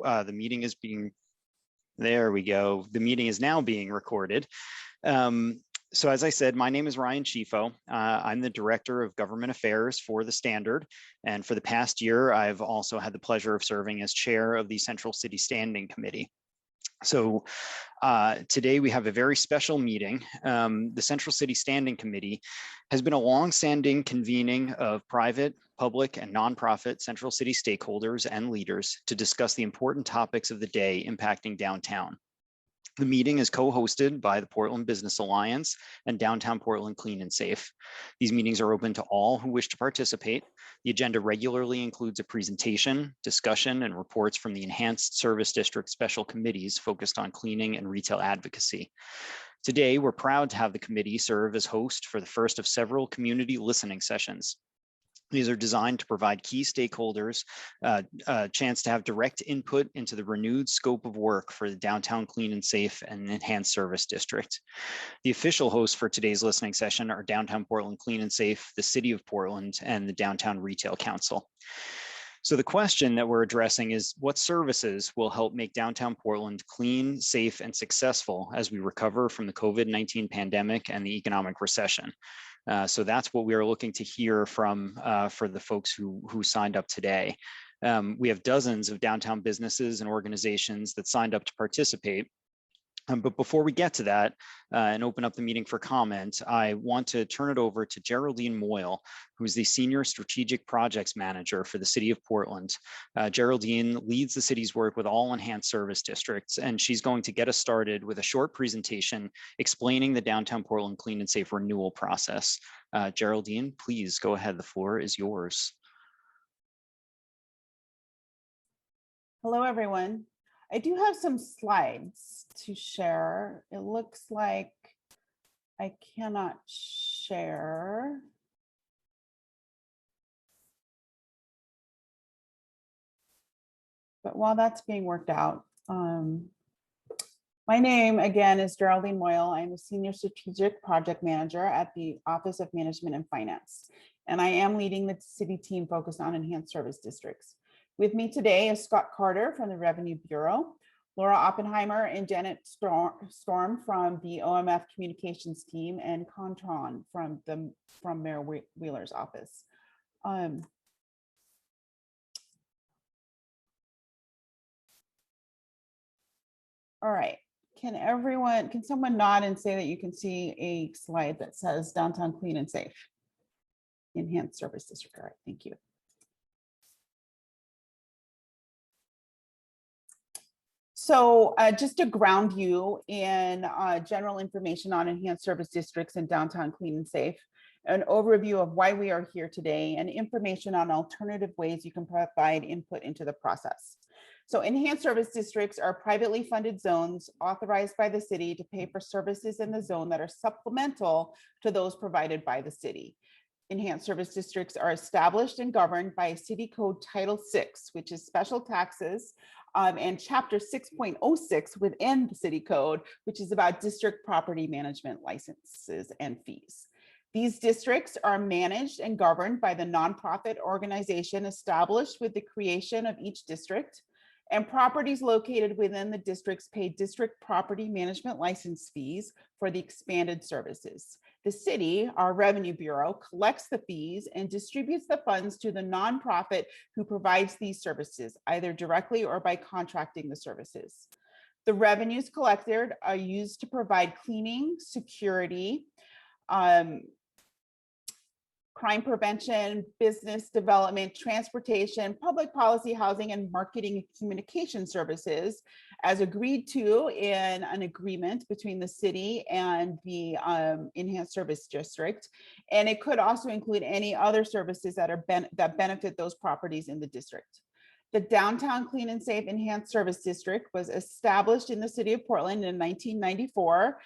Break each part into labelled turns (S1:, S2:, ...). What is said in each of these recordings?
S1: the meeting is being, there we go. The meeting is now being recorded. So as I said, my name is Ryan Chifo. I'm the Director of Government Affairs for the Standard. And for the past year, I've also had the pleasure of serving as chair of the Central City Standing Committee. So today we have a very special meeting. The Central City Standing Committee has been a long-standing convening of private, public, and nonprofit Central City stakeholders and leaders to discuss the important topics of the day impacting downtown. The meeting is co-hosted by the Portland Business Alliance and Downtown Portland Clean and Safe. These meetings are open to all who wish to participate. The agenda regularly includes a presentation, discussion, and reports from the Enhanced Service District Special Committees focused on cleaning and retail advocacy. Today, we're proud to have the committee serve as host for the first of several community listening sessions. These are designed to provide key stakeholders a chance to have direct input into the renewed scope of work for the Downtown Clean and Safe and Enhanced Service District. The official hosts for today's listening session are Downtown Portland Clean and Safe, the City of Portland, and the Downtown Retail Council. So the question that we're addressing is, what services will help make downtown Portland clean, safe, and successful as we recover from the COVID-19 pandemic and the economic recession? So that's what we are looking to hear from for the folks who signed up today. We have dozens of downtown businesses and organizations that signed up to participate. But before we get to that and open up the meeting for comment, I want to turn it over to Geraldine Moyle, who's the Senior Strategic Projects Manager for the City of Portland. Geraldine leads the city's work with all enhanced service districts, and she's going to get us started with a short presentation explaining the Downtown Portland Clean and Safe renewal process. Geraldine, please go ahead. The floor is yours.
S2: Hello, everyone. I do have some slides to share. It looks like I cannot share. But while that's being worked out, my name again is Geraldine Moyle. I'm a Senior Strategic Project Manager at the Office of Management and Finance, and I am leading the city team focused on enhanced service districts. With me today is Scott Carter from the Revenue Bureau, Laura Oppenheimer and Janet Storm from the OMF Communications team, and Contron from Mayor Wheeler's office. All right, can someone nod and say that you can see a slide that says Downtown Clean and Safe, Enhanced Service District? All right, thank you. So just to ground you in general information on enhanced service districts and downtown clean and safe, an overview of why we are here today, and information on alternative ways you can provide input into the process. So enhanced service districts are privately funded zones authorized by the city to pay for services in the zone that are supplemental to those provided by the city. Enhanced service districts are established and governed by City Code Title VI, which is special taxes, and Chapter 6.06 within the City Code, which is about district property management licenses and fees. These districts are managed and governed by the nonprofit organization established with the creation of each district, and properties located within the districts pay district property management license fees for the expanded services. The city, our Revenue Bureau, collects the fees and distributes the funds to the nonprofit who provides these services, either directly or by contracting the services. The revenues collected are used to provide cleaning, security, crime prevention, business development, transportation, public policy, housing, and marketing and communication services as agreed to in an agreement between the city and the enhanced service district. And it could also include any other services that benefit those properties in the district. The Downtown Clean and Safe Enhanced Service District was established in the city of Portland in 1994,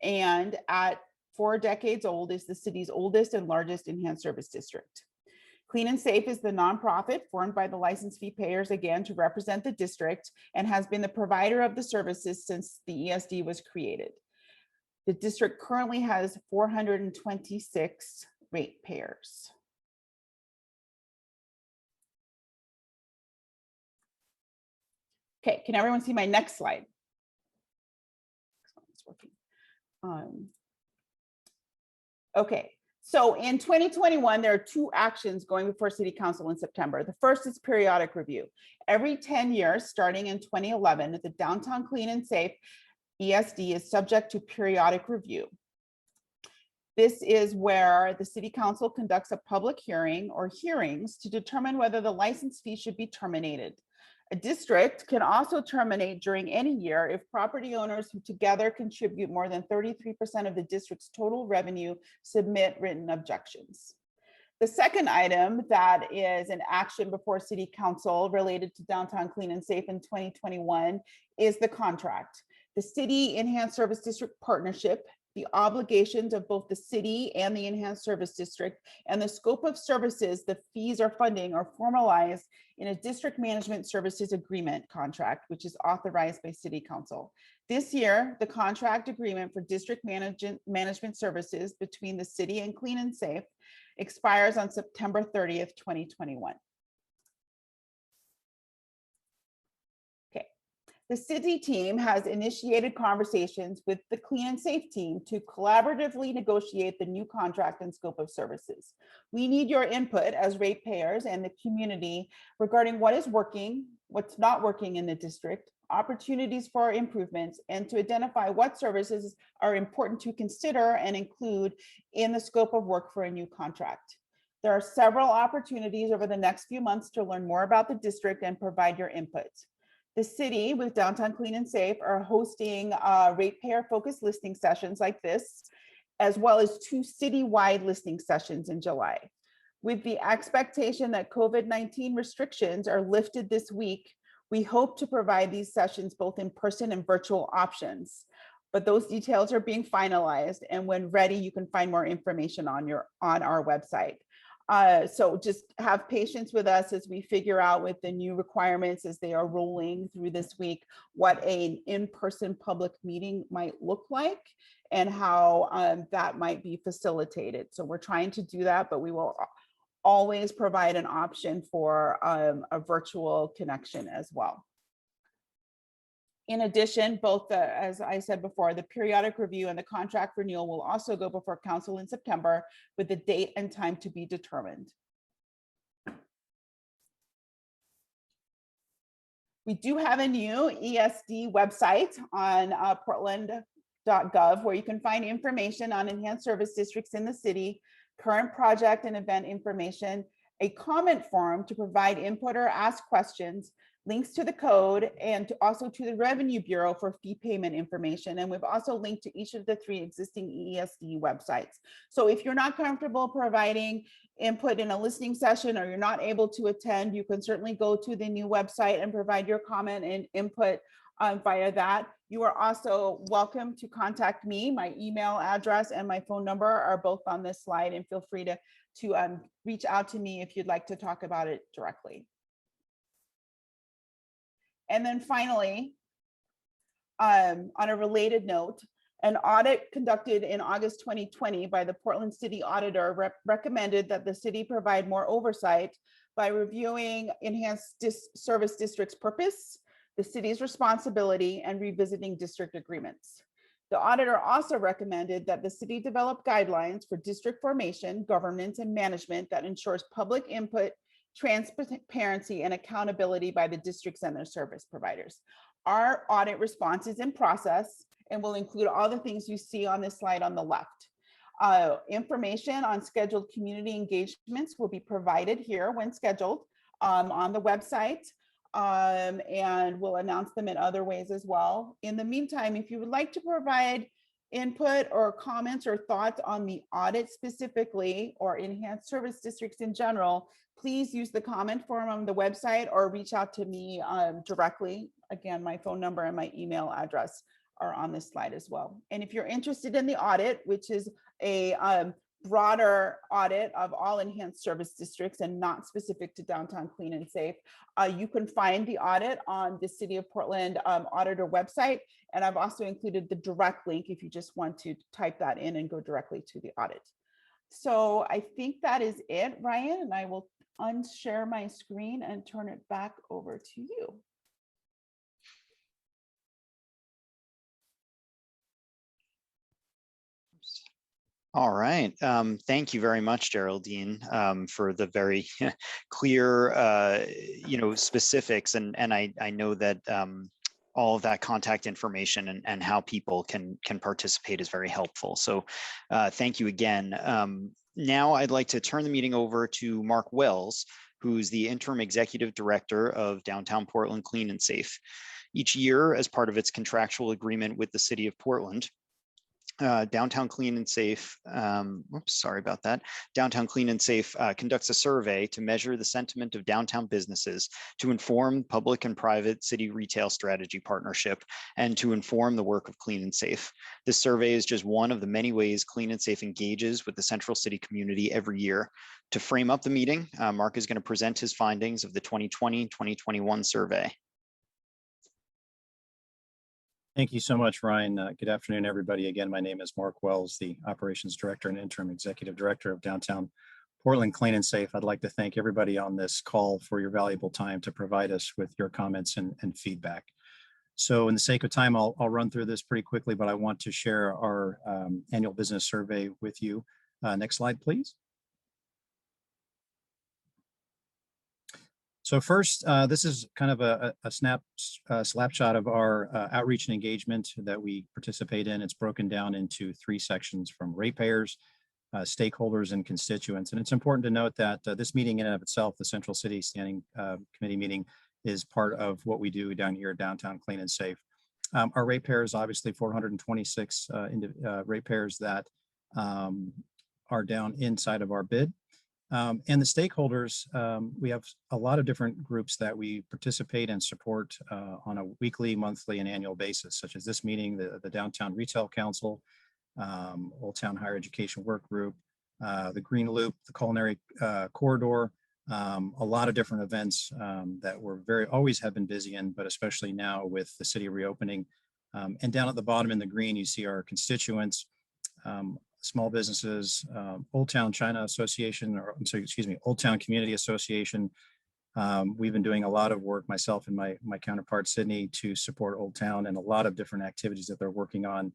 S2: and at 4 decades old is the city's oldest and largest enhanced service district. Clean and Safe is the nonprofit formed by the license fee payers, again, to represent the district, and has been the provider of the services since the ESD was created. The district currently has 426 ratepayers. Okay, can everyone see my next slide? It's working. Okay, so in 2021, there are 2 actions going before City Council in September. The first is periodic review. Every 10 years, starting in 2011, the Downtown Clean and Safe ESD is subject to periodic review. This is where the City Council conducts a public hearing or hearings to determine whether the license fee should be terminated. A district can also terminate during any year if property owners who together contribute more than 33% of the district's total revenue submit written objections. The second item that is an action before City Council related to Downtown Clean and Safe in 2021 is the contract. The City Enhanced Service District Partnership, the obligations of both the city and the Enhanced Service District, and the scope of services the fees or funding are formalized in a District Management Services Agreement contract, which is authorized by City Council. This year, the contract agreement for district management services between the city and Clean and Safe expires on September 30th, 2021. The city team has initiated conversations with the Clean and Safe team to collaboratively negotiate the new contract and scope of services. We need your input as ratepayers and the community regarding what is working, what's not working in the district, opportunities for improvements, and to identify what services are important to consider and include in the scope of work for a new contract. There are several opportunities over the next few months to learn more about the district and provide your input. The city with Downtown Clean and Safe are hosting ratepayer focused listening sessions like this, as well as 2 citywide listening sessions in July. With the expectation that COVID-19 restrictions are lifted this week, we hope to provide these sessions both in person and virtual options, but those details are being finalized, and when ready, you can find more information on our website. So just have patience with us as we figure out with the new requirements as they are rolling through this week, what an in-person public meeting might look like and how that might be facilitated. So we're trying to do that, but we will always provide an option for a virtual connection as well. In addition, both as I said before, the periodic review and the contract renewal will also go before council in September with the date and time to be determined. We do have a new ESD website on portland.gov where you can find information on enhanced service districts in the city, current project and event information, a comment form to provide input or ask questions, links to the code, and also to the Revenue Bureau for fee payment information. And we've also linked to each of the 3 existing ESD websites. So if you're not comfortable providing input in a listening session or you're not able to attend, you can certainly go to the new website and provide your comment and input via that. You are also welcome to contact me. My email address and my phone number are both on this slide, and feel free to reach out to me if you'd like to talk about it directly. And then finally, on a related note, an audit conducted in August 2020 by the Portland City Auditor recommended that the city provide more oversight by reviewing enhanced service district's purpose, the city's responsibility, and revisiting district agreements. The auditor also recommended that the city develop guidelines for district formation, governance, and management that ensures public input, transparency, and accountability by the districts and their service providers. Our audit response is in process and will include all the things you see on this slide on the left. Information on scheduled community engagements will be provided here when scheduled on the website, and we'll announce them in other ways as well. In the meantime, if you would like to provide input or comments or thoughts on the audit specifically or enhanced service districts in general, please use the comment form on the website or reach out to me directly. Again, my phone number and my email address are on this slide as well. And if you're interested in the audit, which is a broader audit of all enhanced service districts and not specific to Downtown Clean and Safe, you can find the audit on the City of Portland auditor website. And I've also included the direct link if you just want to type that in and go directly to the audit. So I think that is it, Ryan, and I will unshare my screen and turn it back over to you.
S1: All right. Thank you very much, Geraldine, for the very clear, specifics. And I know that all of that contact information and how people can participate is very helpful. So thank you again. Now I'd like to turn the meeting over to Mark Wells, who's the Interim Executive Director of Downtown Portland Clean and Safe. Each year, as part of its contractual agreement with the City of Portland, Downtown Clean and Safe, sorry about that. Downtown Clean and Safe conducts a survey to measure the sentiment of downtown businesses, to inform public and private city retail strategy partnership, and to inform the work of Clean and Safe. This survey is just one of the many ways Clean and Safe engages with the Central City community every year. To frame up the meeting, Mark is going to present his findings of the 2020-2021 survey.
S3: Thank you so much, Ryan. Good afternoon, everybody. Again, my name is Mark Wells, the Operations Director and Interim Executive Director of Downtown Portland Clean and Safe. I'd like to thank everybody on this call for your valuable time to provide us with your comments and feedback. So in the sake of time, I'll run through this pretty quickly, but I want to share our annual business survey with you. Next slide, please. So first, this is kind of a slapshot of our outreach and engagement that we participate in. It's broken down into 3 sections from ratepayers, stakeholders, and constituents. And it's important to note that this meeting in and of itself, the Central City Standing Committee meeting, is part of what we do down here at Downtown Clean and Safe. Our ratepayers, obviously 426 ratepayers that are down inside of our bid. And the stakeholders, we have a lot of different groups that we participate and support on a weekly, monthly, and annual basis, such as this meeting, the Downtown Retail Council, Old Town Higher Education Work Group, the Green Loop, the Culinary Corridor, a lot of different events that we're always have been busy in, but especially now with the city reopening. And down at the bottom in the green, you see our constituents, small businesses, Old Town China Association, or I'm sorry, excuse me, Old Town Community Association. We've been doing a lot of work, myself and my counterpart, Sydney, to support Old Town and a lot of different activities that they're working on.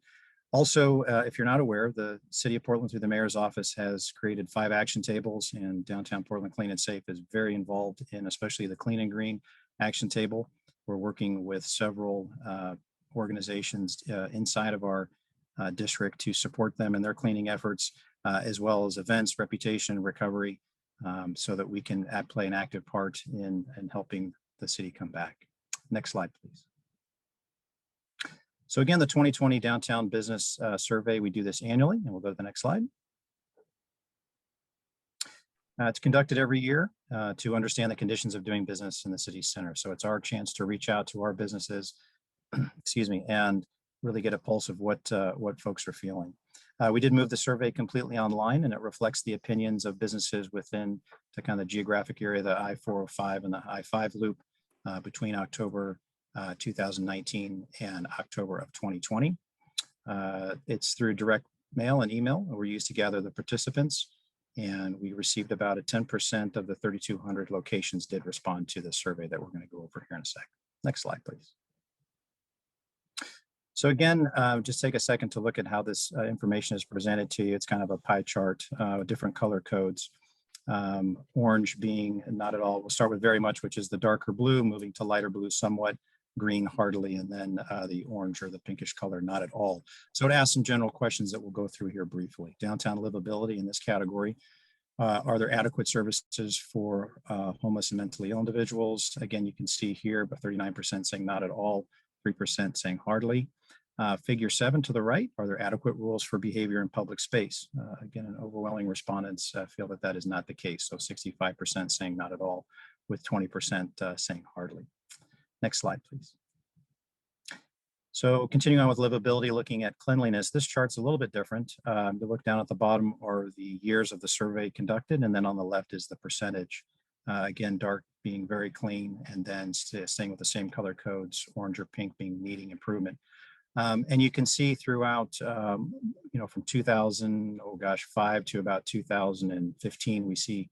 S3: Also, if you're not aware, the City of Portland through the Mayor's Office has created 5 action tables, and Downtown Portland Clean and Safe is very involved in especially the Clean and Green action table. We're working with several organizations inside of our district to support them in their cleaning efforts, as well as events, reputation, recovery, so that we can play an active part in helping the city come back. Next slide, please. So again, the 2020 Downtown Business Survey, we do this annually, and we'll go to the next slide. It's conducted every year to understand the conditions of doing business in the city center. So it's our chance to reach out to our businesses, excuse me, and really get a pulse of what folks are feeling. We did move the survey completely online, and it reflects the opinions of businesses within the kind of geographic area, the I-405 and the I-5 loop between October 2019 and October of 2020. It's through direct mail and email. We're used to gather the participants, and we received about 10% of the 3,200 locations did respond to the survey that we're going to go over here in a sec. Next slide, please. So again, just take a second to look at how this information is presented to you. It's kind of a pie chart with different color codes. Orange being not at all. We'll start with very much, which is the darker blue, moving to lighter blue somewhat, green hardly, and then the orange or the pinkish color not at all. So to ask some general questions that we'll go through here briefly. Downtown livability in this category. Are there adequate services for homeless and mentally ill individuals? Again, you can see here, but 39% saying not at all, 3% saying hardly. Figure 7 to the right, are there adequate rules for behavior in public space? Again, an overwhelming respondents feel that that is not the case. So 65% saying not at all, with 20% saying hardly. Next slide, please. So continuing on with livability, looking at cleanliness, this chart's a little bit different. You look down at the bottom are the years of the survey conducted, and then on the left is the percentage. Again, dark being very clean, and then staying with the same color codes, orange or pink being needing improvement. And you can see throughout, from 2005 to about 2015, we see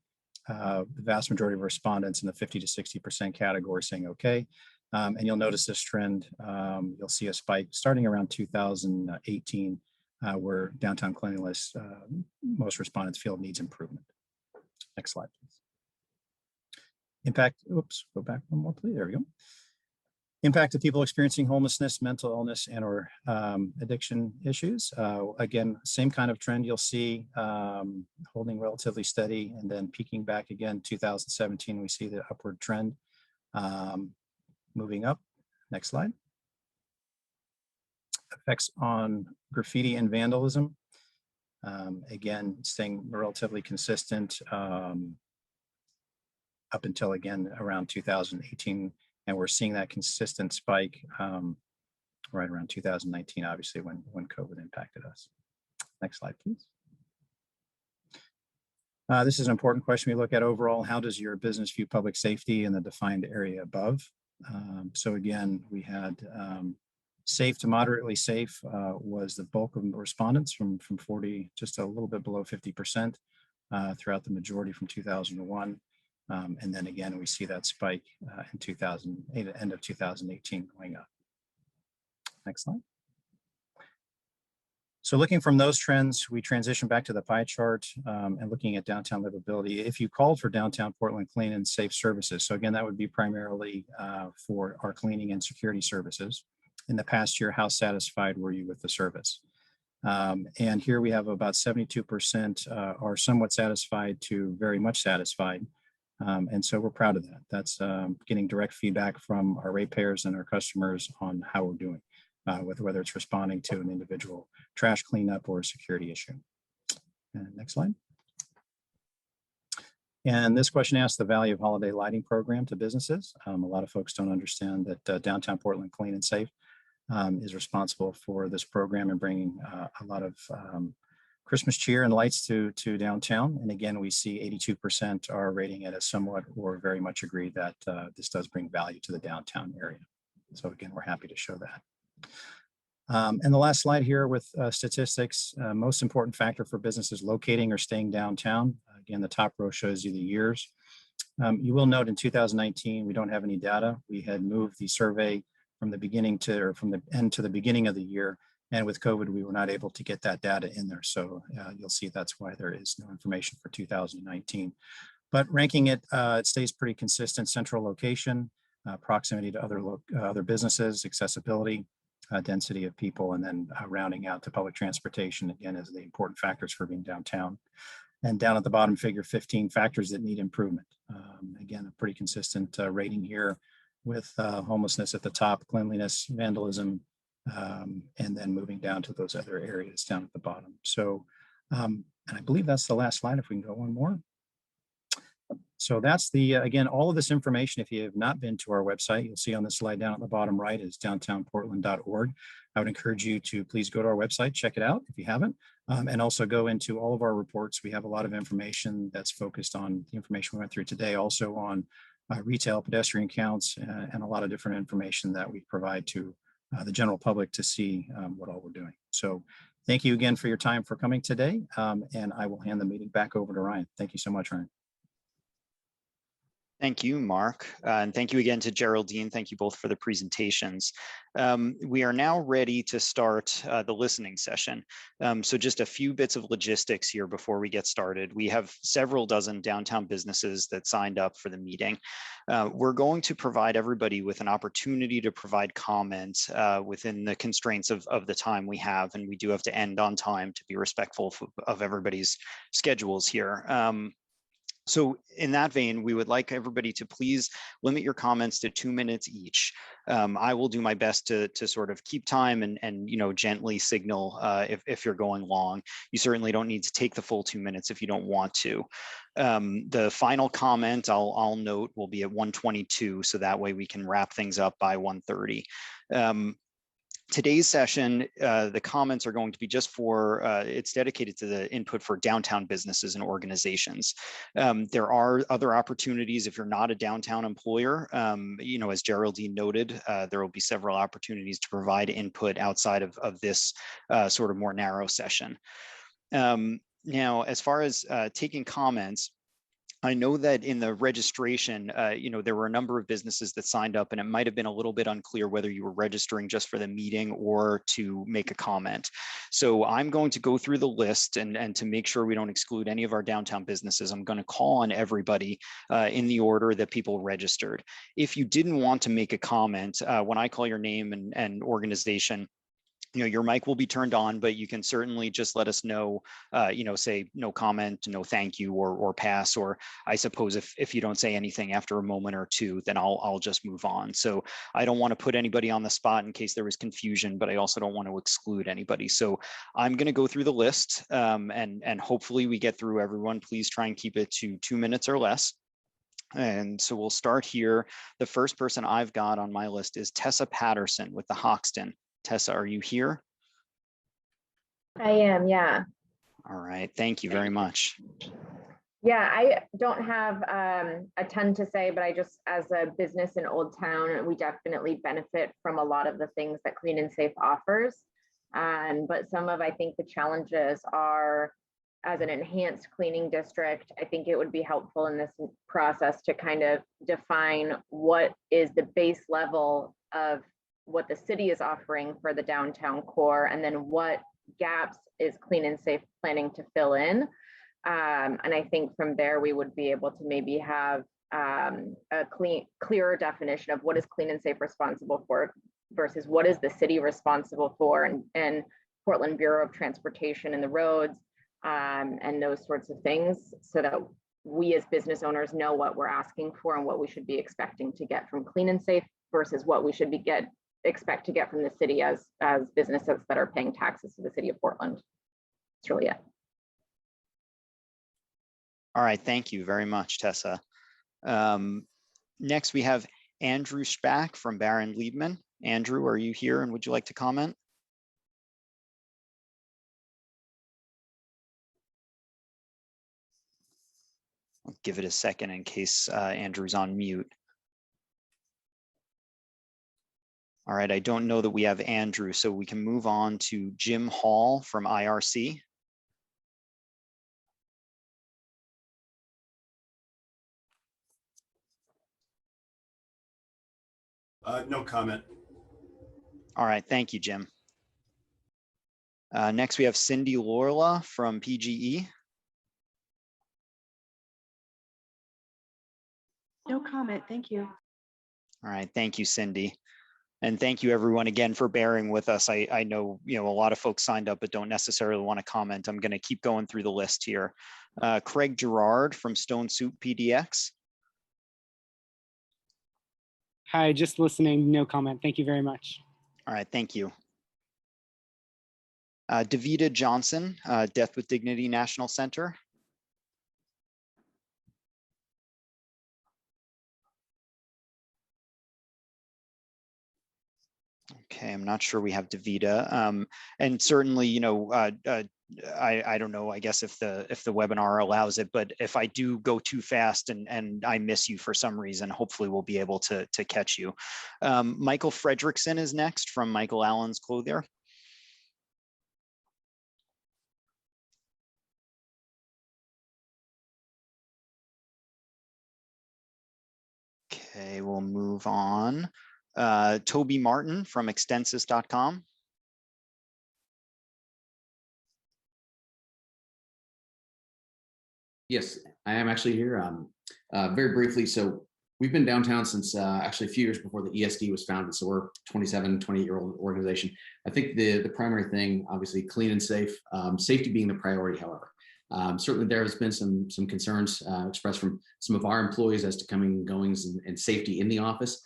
S3: the vast majority of respondents in the 50 to 60% category saying okay. And you'll notice this trend. You'll see a spike starting around 2018 where downtown cleanliness, most respondents feel needs improvement. Next slide, please. Impact, oops, go back one more, please. There we go. Impact of people experiencing homelessness, mental illness, and or addiction issues. Again, same kind of trend you'll see, holding relatively steady and then peaking back again. 2017, we see the upward trend moving up. Next slide. Effects on graffiti and vandalism. Again, staying relatively consistent up until again around 2018. And we're seeing that consistent spike right around 2019, obviously, when COVID impacted us. Next slide, please. This is an important question we look at overall. How does your business view public safety in the defined area above? So again, we had safe to moderately safe was the bulk of respondents from 40, just a little bit below 50% throughout the majority from 2001. And then again, we see that spike in 2008, end of 2018 going up. Next slide. So looking from those trends, we transition back to the pie chart and looking at downtown livability. If you called for downtown Portland clean and safe services, so again, that would be primarily for our cleaning and security services. In the past year, how satisfied were you with the service? And here we have about 72% are somewhat satisfied to very much satisfied. And so we're proud of that. That's getting direct feedback from our ratepayers and our customers on how we're doing with whether it's responding to an individual trash cleanup or a security issue. And next slide. And this question asks the value of holiday lighting program to businesses. A lot of folks don't understand that downtown Portland Clean and Safe is responsible for this program and bringing a lot of Christmas cheer and lights to downtown. And again, we see 82% are rating it as somewhat or very much agree that this does bring value to the downtown area. So again, we're happy to show that. And the last slide here with statistics, most important factor for businesses locating or staying downtown. Again, the top row shows you the years. You will note in 2019, we don't have any data. We had moved the survey from the beginning to, or from the end to the beginning of the year. And with COVID, we were not able to get that data in there. So you'll see that's why there is no information for 2019. But ranking it, it stays pretty consistent. Central location, proximity to other businesses, accessibility, density of people, and then rounding out to public transportation, again, as the important factors for being downtown. And down at the bottom, figure 15 factors that need improvement. Again, a pretty consistent rating here with homelessness at the top, cleanliness, vandalism, and then moving down to those other areas down at the bottom. So, and I believe that's the last slide, if we can go one more. So that's the, again, all of this information, if you have not been to our website, you'll see on the slide down at the bottom right is downtownportland.org. I would encourage you to please go to our website, check it out if you haven't, and also go into all of our reports. We have a lot of information that's focused on the information we went through today, also on retail pedestrian counts and a lot of different information that we provide to the general public to see what all we're doing. So thank you again for your time for coming today, and I will hand the meeting back over to Ryan. Thank you so much, Ryan.
S1: Thank you, Mark. And thank you again to Geraldine. Thank you both for the presentations. We are now ready to start the listening session. So just a few bits of logistics here before we get started. We have several dozen downtown businesses that signed up for the meeting. We're going to provide everybody with an opportunity to provide comments within the constraints of the time we have. And we do have to end on time to be respectful of everybody's schedules here. So in that vein, we would like everybody to please limit your comments to 2 minutes each. I will do my best to sort of keep time and gently signal if you're going long. You certainly don't need to take the full 2 minutes if you don't want to. The final comment I'll note will be at 1:22, so that way we can wrap things up by 1:30. Today's session, the comments are going to be just for, it's dedicated to the input for downtown businesses and organizations. There are other opportunities if you're not a downtown employer. As Geraldine noted, there will be several opportunities to provide input outside of this sort of more narrow session. Now, as far as taking comments, I know that in the registration, there were a number of businesses that signed up, and it might have been a little bit unclear whether you were registering just for the meeting or to make a comment. So I'm going to go through the list, and to make sure we don't exclude any of our downtown businesses, I'm going to call on everybody in the order that people registered. If you didn't want to make a comment, when I call your name and organization, your mic will be turned on, but you can certainly just let us know, say no comment, no thank you, or pass. Or I suppose if you don't say anything after a moment or two, then I'll just move on. So I don't want to put anybody on the spot in case there was confusion, but I also don't want to exclude anybody. So I'm going to go through the list, and hopefully we get through everyone. Please try and keep it to 2 minutes or less. And so we'll start here. The first person I've got on my list is Tessa Patterson with the Hoxton. Tessa, are you here?
S4: I am, yeah.
S1: All right, thank you very much.
S4: Yeah, I don't have a ton to say, but I just, as a business in Old Town, we definitely benefit from a lot of the things that Clean and Safe offers. But some of, I think, the challenges are, as an enhanced cleaning district, I think it would be helpful in this process to kind of define what is the base level of what the city is offering for the downtown core, and then what gaps is Clean and Safe planning to fill in. And I think from there, we would be able to maybe have a clearer definition of what is Clean and Safe responsible for versus what is the city responsible for, and Portland Bureau of Transportation and the roads, and those sorts of things, so that we as business owners know what we're asking for and what we should be expecting to get from Clean and Safe versus what we should expect to get from the city as businesses that are paying taxes to the city of Portland. That's really it.
S1: All right, thank you very much, Tessa. Next, we have Andrew Spack from Barron Liebman. Andrew, are you here and would you like to comment? I'll give it a second in case Andrew's on mute. All right, I don't know that we have Andrew, so we can move on to Jim Hall from IRC.
S5: No comment.
S1: All right, thank you, Jim. Next, we have Cindy Lorla from PGE.
S6: No comment, thank you.
S1: All right, thank you, Cindy. And thank you everyone again for bearing with us. I know, a lot of folks signed up but don't necessarily want to comment. I'm going to keep going through the list here. Craig Gerard from Stone Soup PDX.
S7: Hi, just listening, no comment. Thank you very much.
S1: All right, thank you. Davida Johnson, Death with Dignity National Center. Okay, I'm not sure we have Davida. And certainly, I don't know, I guess if the webinar allows it, but if I do go too fast and I miss you for some reason, hopefully we'll be able to catch you. Michael Fredrickson is next from Michael Allen's Clothier. Okay, we'll move on. Toby Martin from extensis.com.
S8: Yes, I am actually here. Very briefly, so we've been downtown since actually a few years before the ESD was founded. So we're 28-year-old organization. I think the primary thing, obviously, clean and safe, safety being the priority, however. Certainly there has been some concerns expressed from some of our employees as to coming and goings and safety in the office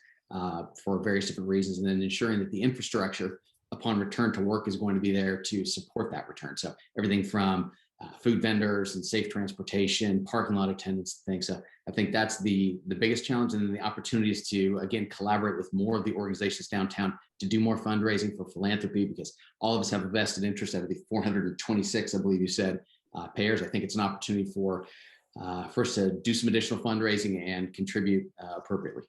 S8: for various different reasons, and then ensuring that the infrastructure upon return to work is going to be there to support that return. So everything from food vendors and safe transportation, parking lot attendants, things. So I think that's the biggest challenge, and then the opportunities to, again, collaborate with more of the organizations downtown to do more fundraising for philanthropy, because all of us have a vested interest out of the 426, I believe you said, payers. I think it's an opportunity for us to do some additional fundraising and contribute appropriately.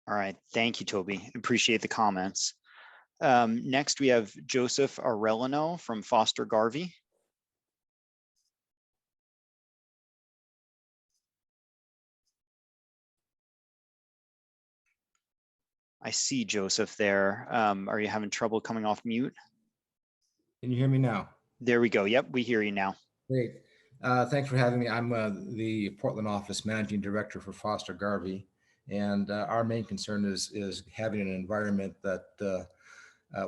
S1: All right, thank you, Toby. Appreciate the comments. Next, we have Joseph Arelano from Foster Garvey. I see Joseph there. Are you having trouble coming off mute?
S9: Can you hear me now?
S1: There we go. Yep, we hear you now.
S9: Great. Thanks for having me. I'm the Portland office managing director for Foster Garvey, and our main concern is having an environment that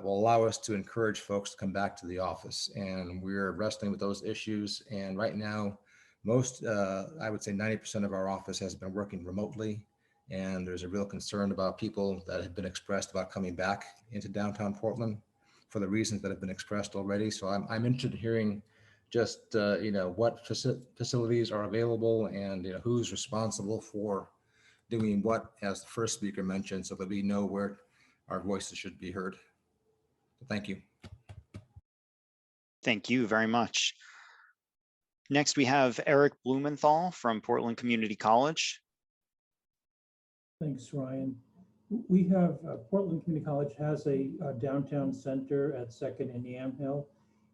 S9: will allow us to encourage folks to come back to the office. And we're wrestling with those issues. And right now, most, I would say 90% of our office has been working remotely. And there's a real concern about people that have been expressed about coming back into downtown Portland for the reasons that have been expressed already. So I'm interested in hearing just, what facilities are available and who's responsible for doing what, as the first speaker mentioned, so that we know where our voices should be heard. Thank you.
S1: Thank you very much. Next, we have Eric Blumenthal from Portland Community College.
S10: Thanks, Ryan. We have Portland Community College has a downtown center at 2nd and Yamhill,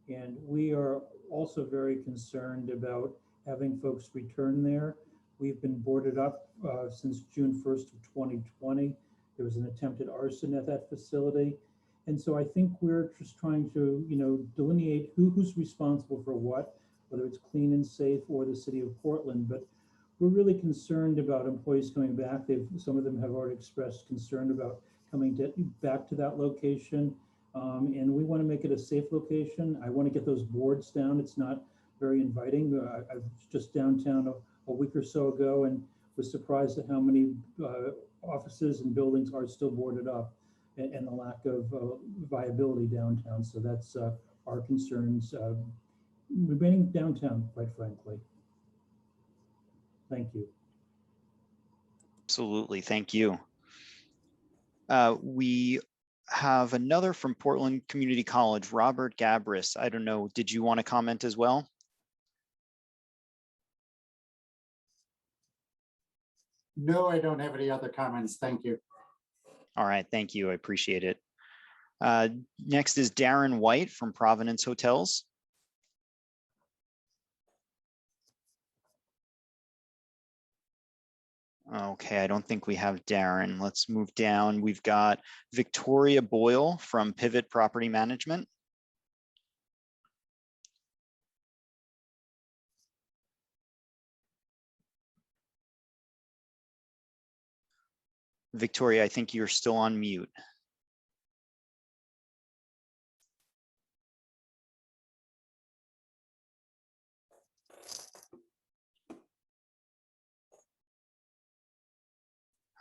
S10: and we are also very concerned about having folks return there. We've been boarded up since June 1st of 2020. There was an attempted arson at that facility. And so I think we're just trying to, delineate who's responsible for what, whether it's clean and safe or the city of Portland. But we're really concerned about employees coming back. Some of them have already expressed concern about coming back to that location. And we want to make it a safe location. I want to get those boards down. It's not very inviting. I was just downtown a week or so ago and was surprised at how many offices and buildings are still boarded up, and the lack of viability downtown. So that's our concerns remaining downtown, quite frankly. Thank you.
S1: Absolutely, thank you. We have another from Portland Community College, Robert Gabris. I don't know, did you want to comment as well?
S11: No, I don't have any other comments. Thank you.
S1: All right, thank you. I appreciate it. Next is Darren White from Providence Hotels. Okay, I don't think we have Darren. Let's move down. We've got Victoria Boyle from Pivot Property Management. Victoria, I think you're still on mute.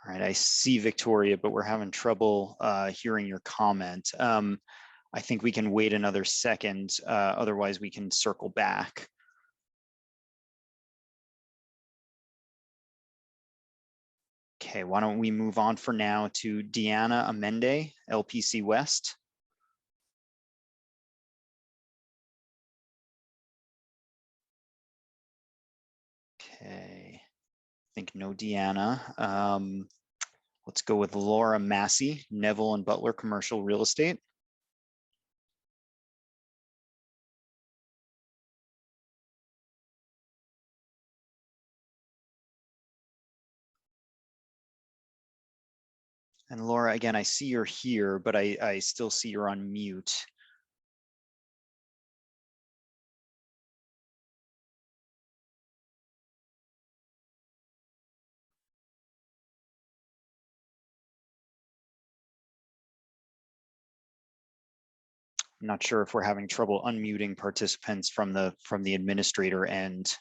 S1: All right, I see Victoria, but we're having trouble hearing your comment. I think we can wait another second, otherwise we can circle back. Okay, why don't we move on for now to Deanna Amende, LPC West. Okay, I think no Deanna. Let's go with Laura Massey, Neville and Butler Commercial Real Estate. And Laura, again, I see you're here, but I still see you're on mute. I'm not sure if we're having trouble unmuting participants from the administrator end.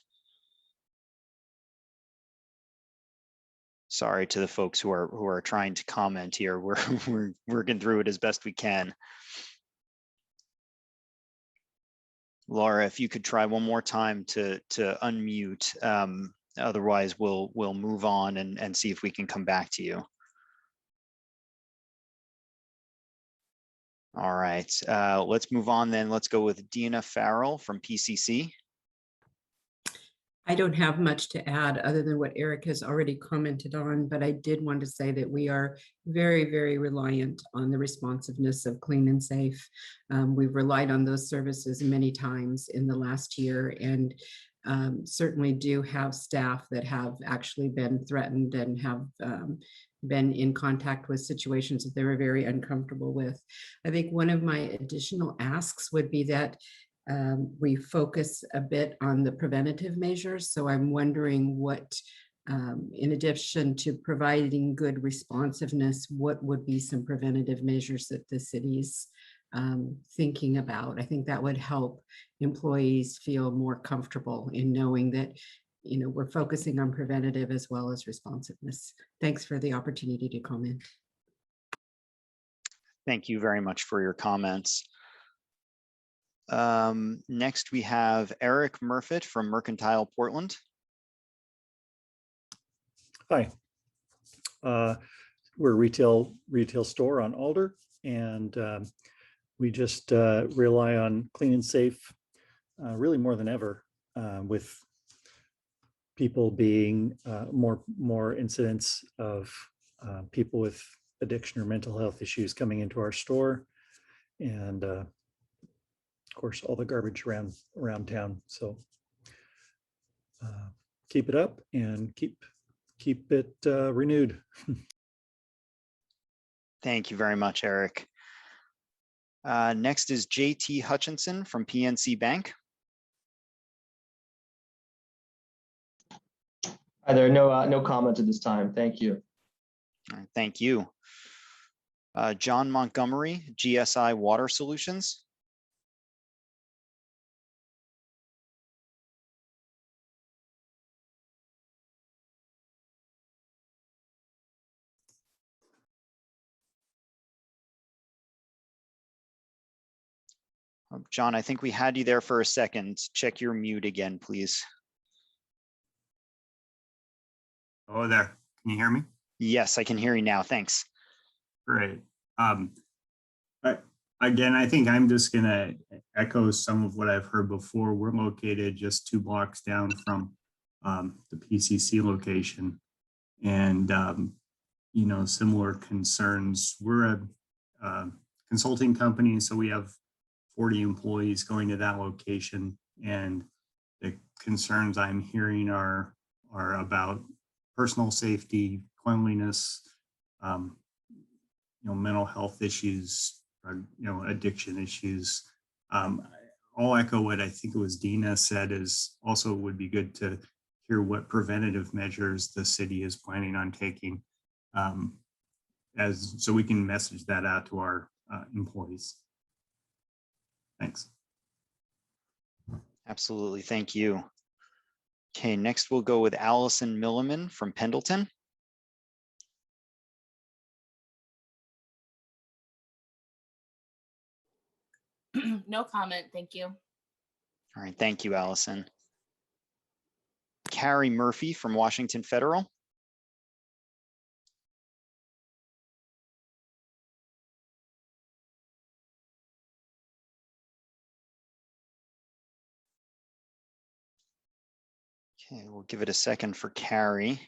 S1: Sorry to the folks who are trying to comment here. We're working through it as best we can. Laura, if you could try one more time to unmute, otherwise we'll move on and see if we can come back to you. All right, let's move on then. Let's go with Dina Farrell from PCC.
S12: I don't have much to add other than what Eric has already commented on, but I did want to say that we are very, very reliant on the responsiveness of Clean and Safe. We've relied on those services many times in the last year, and certainly do have staff that have actually been threatened and have been in contact with situations that they were very uncomfortable with. I think one of my additional asks would be that we focus a bit on the preventative measures. So I'm wondering what, in addition to providing good responsiveness, what would be some preventative measures that the city's thinking about? I think that would help employees feel more comfortable in knowing that, you know, we're focusing on preventative as well as responsiveness. Thanks for the opportunity to comment.
S1: Thank you very much for your comments. Next, we have Eric Murfitt from Mercantile, Portland.
S13: Hi. We're a retail store on Alder, and we just rely on clean and safe really more than ever, with people being more incidents of people with addiction or mental health issues coming into our store, and of course all the garbage around town. So keep it up and keep it renewed.
S1: Thank you very much, Eric. Next is JT Hutchinson from PNC Bank.
S14: Hi there, no comment at this time. Thank you.
S1: All right, thank you. John Montgomery, GSI Water Solutions. John, I think we had you there for a second. Check your mute again, please.
S15: Oh, there. Can you hear me?
S1: Yes, I can hear you now. Thanks.
S15: Great. Again, I think I'm just going to echo some of what I've heard before. We're located just 2 blocks down from the PCC location, and you know, similar concerns. We're a consulting company, so we have 40 employees going to that location, and the concerns I'm hearing are about personal safety, cleanliness, you know, mental health issues, you know, addiction issues. I'll echo what I think it was Dina said, is also would be good to hear what preventative measures the city is planning on taking, so we can message that out to our employees. Thanks.
S1: Absolutely. Thank you. Okay, next we'll go with Allison Milliman from Pendleton.
S16: No comment. Thank you.
S1: All right. Thank you, Allison. Carrie Murphy from Washington Federal. Okay, we'll give it a second for Carrie.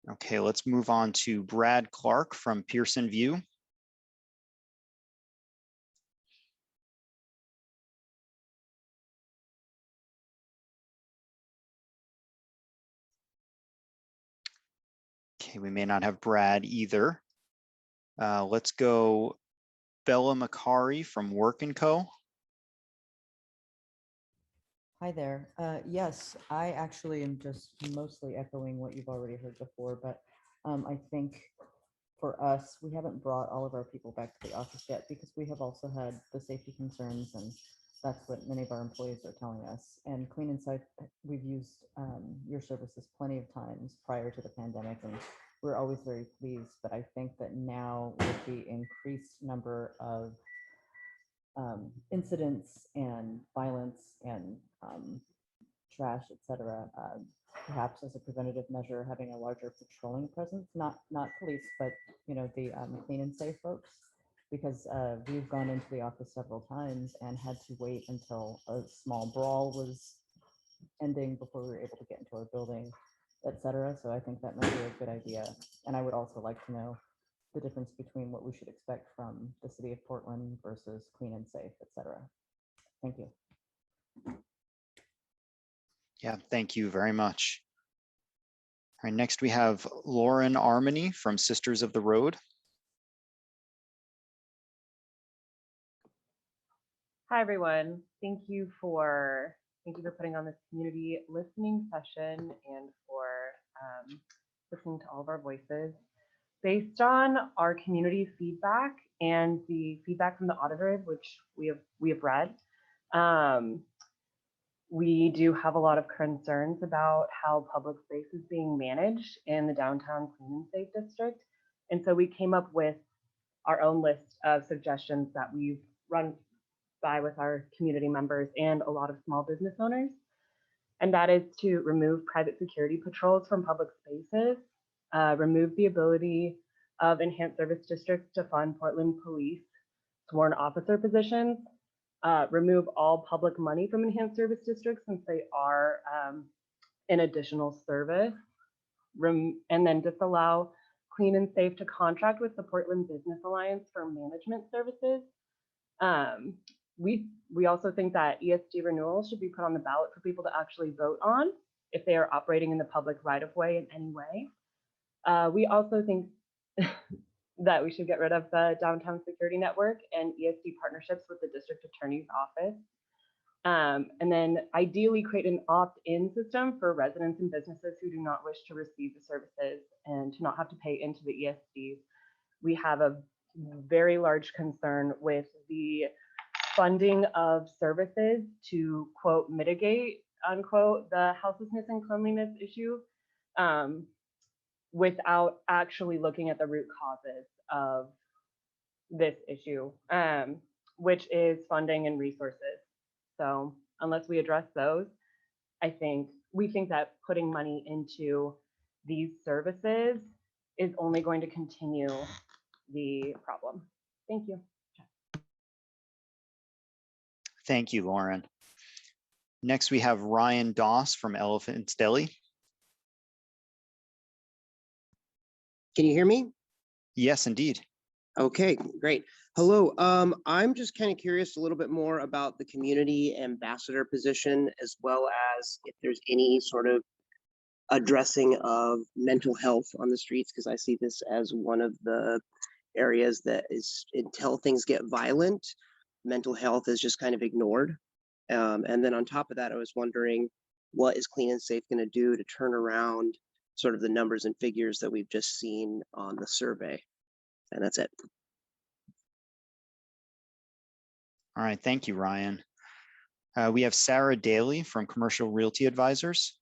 S1: Okay, let's move on to Brad Clark from Pearson Vue. Okay, we may not have Brad either. Let's go Bella Macari from Work & Co.
S17: Hi there. Yes, I actually am just mostly echoing what you've already heard before, but I think for us, we haven't brought all of our people back to the office yet because we have also had the safety concerns, and that's what many of our employees are telling us. And Clean and Safe, we've used your services plenty of times prior to the pandemic, and we're always very pleased. But I think that now with the increased number of incidents and violence and trash, etc., perhaps as a preventative measure, having a larger patrolling presence, not police, but you know, the Clean and Safe folks, because we've gone into the office several times and had to wait until a small brawl was ending before we were able to get into our building, etc. So I think that might be a good idea. And I would also like to know the difference between what we should expect from the city of Portland versus clean and safe, et cetera. Thank you.
S1: Yeah, thank you very much. All right, next we have Lauren Armani from Sisters of the Road.
S18: Hi, everyone. Thank you for putting on this community listening session and for listening to all of our voices. Based on our community feedback and the feedback from the auditors, which we have read, we do have a lot of concerns about how public space is being managed in the downtown clean and safe district. And so we came up with our own list of suggestions that we've run by with our community members and a lot of small business owners. And that is to remove private security patrols from public spaces, remove the ability of enhanced service districts to fund Portland police sworn officer positions, remove all public money from enhanced service districts since they are an additional service, and then disallow clean and safe to contract with the Portland Business Alliance for management services. We also think that ESD renewals should be put on the ballot for people to actually vote on if they are operating in the public right of way in any way. We also think that we should get rid of the downtown security network and ESD partnerships with the district attorney's office. And then ideally create an opt-in system for residents and businesses who do not wish to receive the services and to not have to pay into the ESDs. We have a very large concern with the funding of services to quote mitigate unquote the houselessness and cleanliness issue without actually looking at the root causes of this issue, which is funding and resources. So unless we address those, we think that putting money into these services is only going to continue the problem. Thank you.
S1: Thank you, Lauren. Next, we have Ryan Doss from Elephant's Deli.
S19: Can you hear me?
S1: Yes, indeed.
S19: Okay, great. Hello. I'm just kind of curious a little bit more about the community ambassador position, as well as if there's any sort of addressing of mental health on the streets, because I see this as one of the areas that is, until things get violent, mental health is just kind of ignored. And then on top of that, I was wondering, what is Clean and Safe going to do to turn around sort of the numbers and figures that we've just seen on the survey? And that's it.
S1: All right, thank you, Ryan. We have Sarah Daley from Commercial Realty Advisors.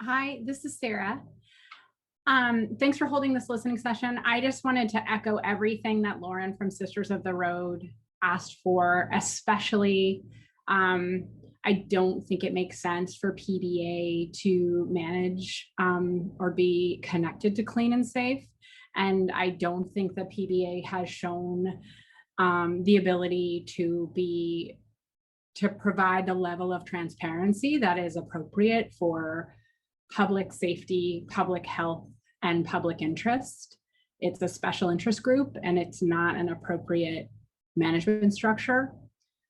S20: Hi, this is Sarah. Thanks for holding this listening session. I just wanted to echo everything that Lauren from Sisters of the Road asked for, especially I don't think it makes sense for PBA to manage or be connected to Clean and Safe. And I don't think that PBA has shown the ability to provide the level of transparency that is appropriate for public safety, public health, and public interest. It's a special interest group and it's not an appropriate management structure.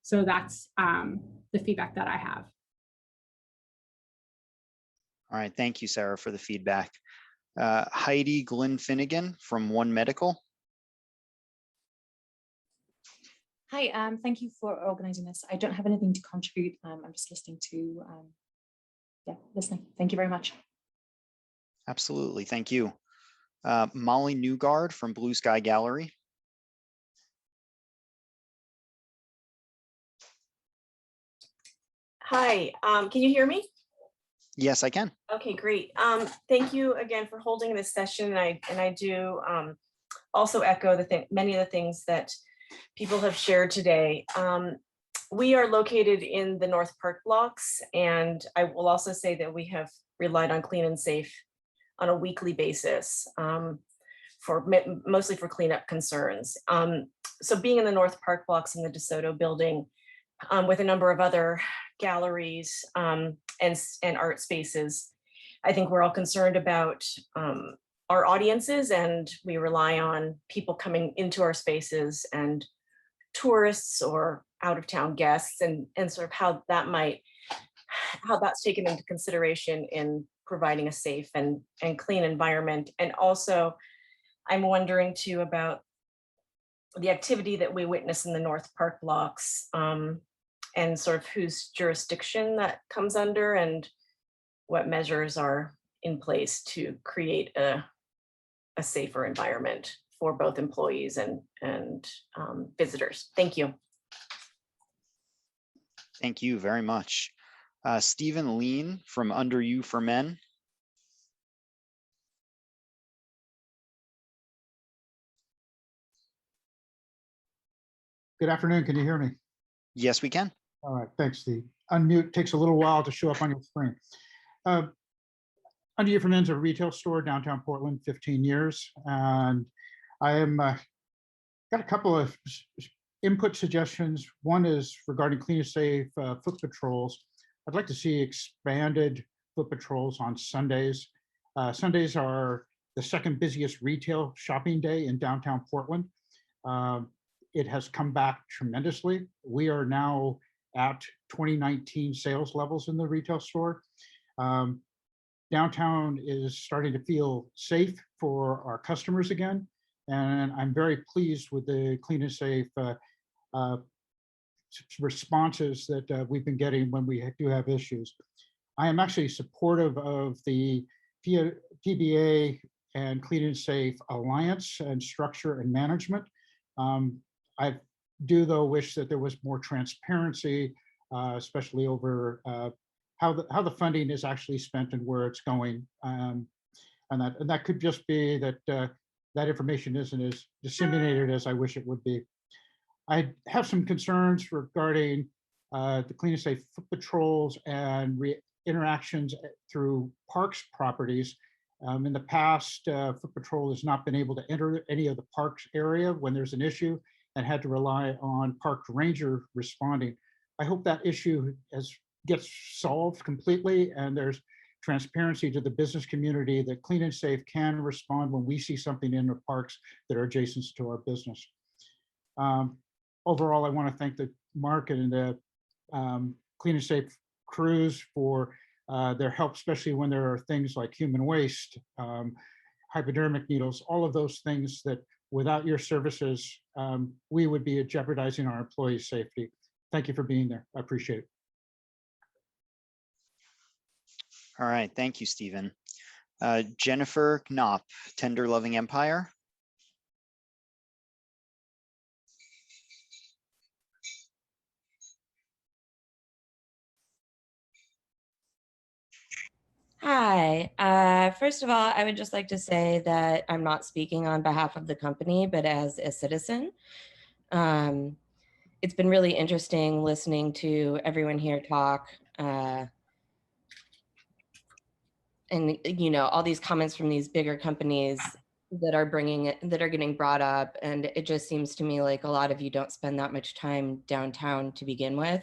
S20: So that's the feedback that I have.
S1: All right, thank you, Sarah, for the feedback. Heidi Glynn Finnegan from One Medical.
S21: Hi, thank you for organizing this. I don't have anything to contribute. I'm just listening to, listening. Thank you very much.
S1: Absolutely, thank you. Molly Newgaard from Blue Sky Gallery.
S22: Hi, can you hear me?
S1: Yes, I can.
S22: Okay, great. Thank you again for holding this session. And I do also echo many of the things that people have shared today. We are located in the North Park blocks, and I will also say that we have relied on Clean and Safe on a weekly basis mostly for cleanup concerns. So being in the North Park blocks in the DeSoto building with a number of other galleries and art spaces, I think we're all concerned about our audiences, and we rely on people coming into our spaces and tourists or out of town guests, and sort of how that's taken into consideration in providing a safe and clean environment. And also, I'm wondering too about the activity that we witness in the North Park blocks, and sort of whose jurisdiction that comes under, and what measures are in place to create a safer environment for both employees and visitors. Thank you.
S1: Thank you very much. Stephen Lean from Under You for Men.
S2: Good afternoon. Can you hear me?
S1: Yes, we can.
S2: All right. Thanks, Steve. Unmute takes a little while to show up on your screen. Under You for Men's a retail store downtown Portland, 15 years. And I am got a couple of input suggestions. One is regarding clean and safe foot patrols. I'd like to see expanded foot patrols on Sundays. Sundays are the second busiest retail shopping day in downtown Portland. It has come back tremendously. We are now at 2019 sales levels in the retail store. Downtown is starting to feel safe for our customers again. And I'm very pleased with the clean and safe responses that we've been getting when we do have issues. I am actually supportive of the PBA and Clean and Safe Alliance and structure and management. I do, though, wish that there was more transparency, especially over how the funding is actually spent and where it's going. And that could just be that that information isn't as disseminated as I wish it would be. I have some concerns regarding the Clean and Safe foot patrols and interactions through parks properties. In the past, foot patrol has not been able to enter any of the parks area when there's an issue and had to rely on park ranger responding. I hope that issue gets solved completely and there's transparency to the business community that Clean and Safe can respond when we see something in the parks that are adjacent to our business. Overall, I want to thank the Mark and the Clean and Safe crews for their help, especially when there are things like human waste, hypodermic needles, all of those things that without your services, we would be jeopardizing our employees' safety. Thank you for being there. I appreciate it.
S1: All right. Thank you, Stephen. Jennifer Knopp, Tender Loving Empire.
S3: Hi. First of all, I would just like to say that I'm not speaking on behalf of the company, but as a citizen. It's been really interesting listening to everyone here talk. And you know, all these comments from these bigger companies that are getting brought up, and it just seems to me like a lot of you don't spend that much time downtown to begin with.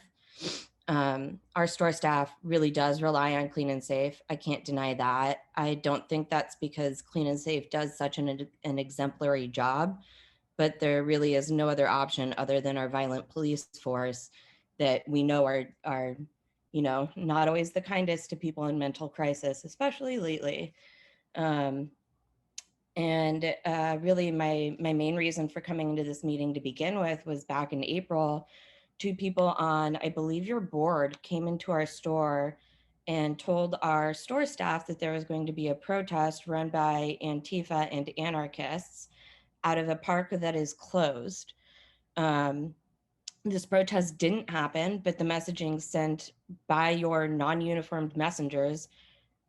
S3: Our store staff really does rely on Clean and Safe. I can't deny that. I don't think that's because Clean and Safe does such an exemplary job, but there really is no other option other than our violent police force that we know are you know, not always the kindest to people in mental crisis, especially lately. Really my main reason for coming into this meeting to begin with was back in April, 2 people on, I believe your board, came into our store and told our store staff that there was going to be a protest run by Antifa and anarchists out of a park that is closed. This protest didn't happen, but the messaging sent by your non-uniformed messengers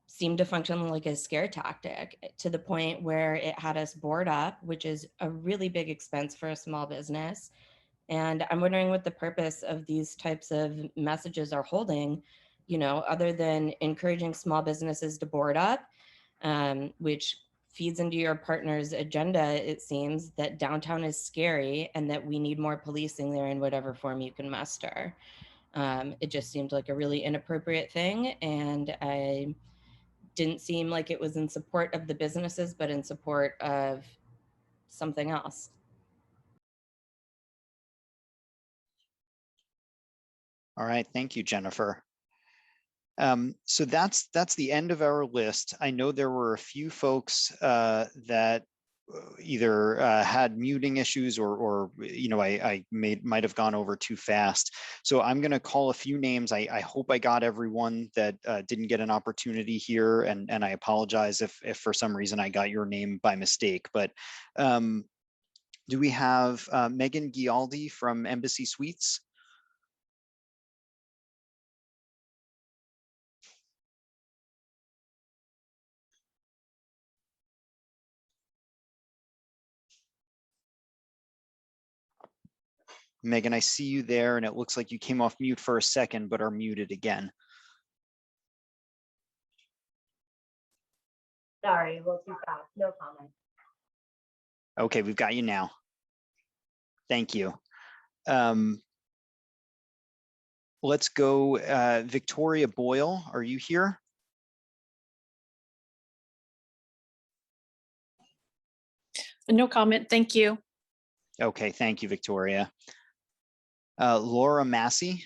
S3: seemed to function like a scare tactic, to the point where it had us board up, which is a really big expense for a small business. And I'm wondering what the purpose of these types of messages are holding, you know, other than encouraging small businesses to board up, which feeds into your partner's agenda, it seems, that downtown is scary and that we need more policing there in whatever form you can muster. It just seemed like a really inappropriate thing. And didn't seem like it was in support of the businesses, but in support of something else.
S1: All right, thank you, Jennifer. So that's the end of our list. I know there were a few folks that either had muting issues or you know, I might have gone over too fast. So I'm going to call a few names. I hope I got everyone that didn't get an opportunity here, and I apologize if for some reason I got your name by mistake. But do we have Megan Gialdi from Embassy Suites? Megan, I see you there, and it looks like you came off mute for a second, but are muted again.
S18: Sorry, we'll too fast. No comment.
S1: Okay, we've got you now. Thank you. Let's go, Victoria Boyle, are you here?
S4: No comment, thank you.
S1: Okay, thank you, Victoria. Laura Massey.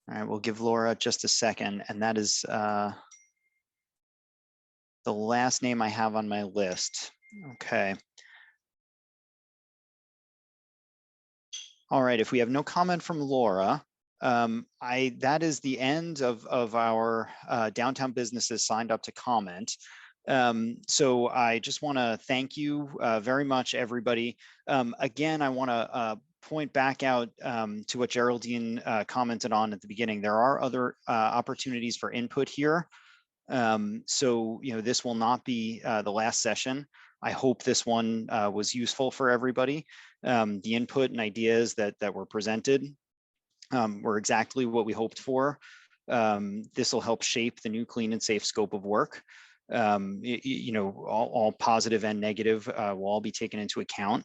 S1: All right, we'll give Laura just a second, and that is the last name I have on my list. Okay. All right, if we have no comment from Laura, that is the end of our downtown businesses signed up to comment. So I just want to thank you very much, everybody. Again, I want to point back out to what Geraldine commented on at the beginning. There are other opportunities for input here. So, you know, this will not be the last session. I hope this one was useful for everybody. The input and ideas that were presented were exactly what we hoped for. This will help shape the new clean and safe scope of work. You know, all positive and negative will all be taken into account.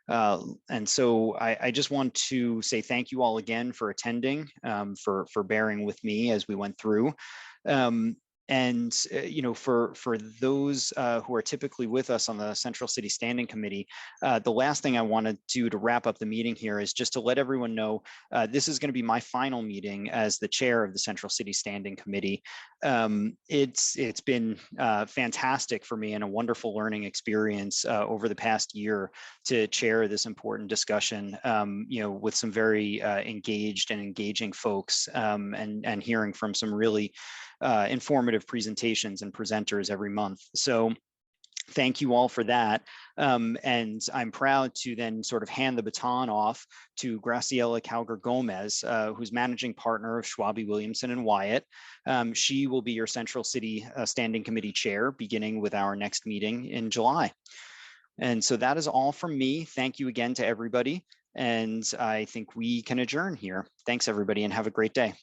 S1: And so I just want to say thank you all again for attending, for bearing with me as we went through. And you know, for those who are typically with us on the Central City Standing Committee, the last thing I want to do to wrap up the meeting here is just to let everyone know this is going to be my final meeting as the chair of the Central City Standing Committee. It's been fantastic for me and a wonderful learning experience over the past year to chair this important discussion, you know, with some very engaged and engaging folks, and hearing from some really informative presentations and presenters every month. So thank you all for that. And I'm proud to then sort of hand the baton off to Graciela Calgar Gomez, who's managing partner of Schwabe Williamson and Wyatt. She will be your Central City Standing Committee chair beginning with our next meeting in July. And so that is all from me. Thank you again to everybody. And I think we can adjourn here. Thanks, everybody, and have a great day.